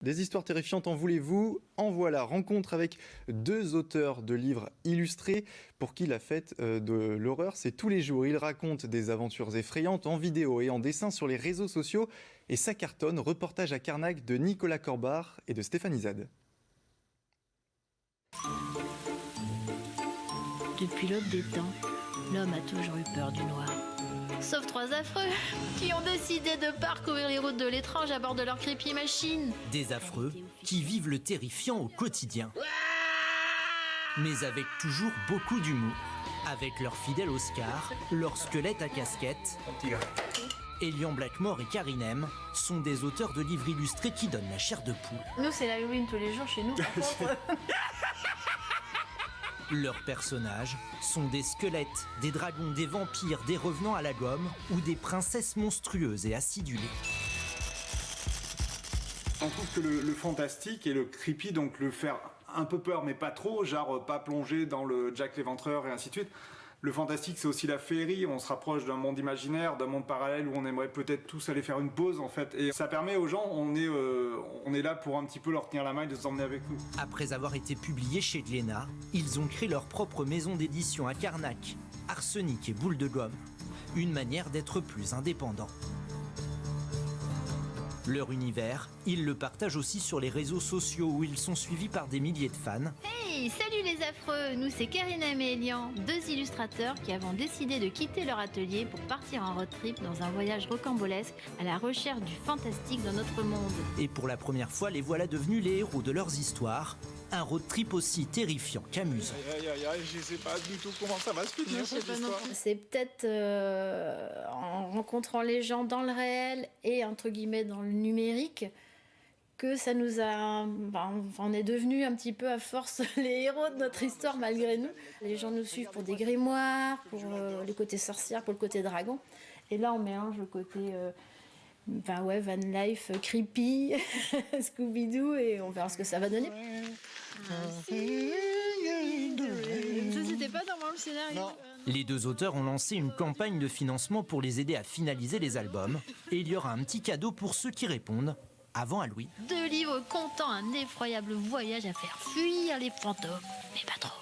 Des histoires terrifiantes, en voulez-vous? En voilà, rencontre avec deux auteurs de livres illustrés pour qui la fête de l'horreur, c'est tous les jours. Ils racontent des aventures effrayantes en vidéo et en dessin sur les réseaux sociaux. Et ça cartonne, reportage à Carnac de Nicolas Corbard et de Stéphanie Zad. Depuis l'aube des temps, l'homme a toujours eu peur du noir. Sauf trois affreux qui ont décidé de parcourir les routes de l'étrange à bord de leur creepy machine. Des affreux qui vivent le terrifiant au quotidien. Mais avec toujours beaucoup d'humour. Avec leur fidèle Oscar, leur squelette à casquette, Elian Blackmore et Karine M sont des auteurs de livres illustrés qui donnent la chair de poule. Nous, c'est l'Halloween tous les jours chez nous. Par contre. Leurs personnages sont des squelettes, des dragons, des vampires, des revenants à la gomme ou des princesses monstrueuses et acidulées. On trouve que le fantastique et le creepy, donc le faire un peu peur mais pas trop, genre pas plonger dans le Jack l'Éventreur et ainsi de suite. Le fantastique, c'est aussi la féerie, on se rapproche d'un monde imaginaire, d'un monde parallèle où on aimerait peut-être tous aller faire une pause en fait. Et ça permet aux gens, on est là pour un petit peu leur tenir la main et de les emmener avec nous. Après avoir été publiés chez Glénat, ils ont créé leur propre maison d'édition à Carnac, Arsenic et Boule de Gomme. Une manière d'être plus indépendant. Leur univers, ils le partagent aussi sur les réseaux sociaux où ils sont suivis par des milliers de fans. Hey, salut les affreux! Nous, c'est Karine M et Elian, deux illustrateurs qui avons décidé de quitter leur atelier pour partir en road trip dans un voyage rocambolesque à la recherche du fantastique dans notre monde. Et pour la première fois, les voilà devenus les héros de leurs histoires. Un road trip aussi terrifiant qu'amusant. Je sais pas du tout comment ça va se finir cette histoire. C'est peut-être en rencontrant les gens dans le réel et entre guillemets dans le numérique que ça nous a... on est devenus un petit peu à force les héros de notre histoire malgré nous. Les gens nous suivent pour des grimoires, pour le côté sorcière, pour le côté dragon. Et là on mélange le côté... van life, creepy, Scooby-Doo, et on verra ce que ça va donner. Ça, c'était pas dans le scénario. Non. Les deux auteurs ont lancé une campagne de financement pour les aider à finaliser les albums. Et il y aura un petit cadeau pour ceux qui répondent avant Halloween. 2 livres comptant un effroyable voyage à faire fuir les fantômes, mais pas trop.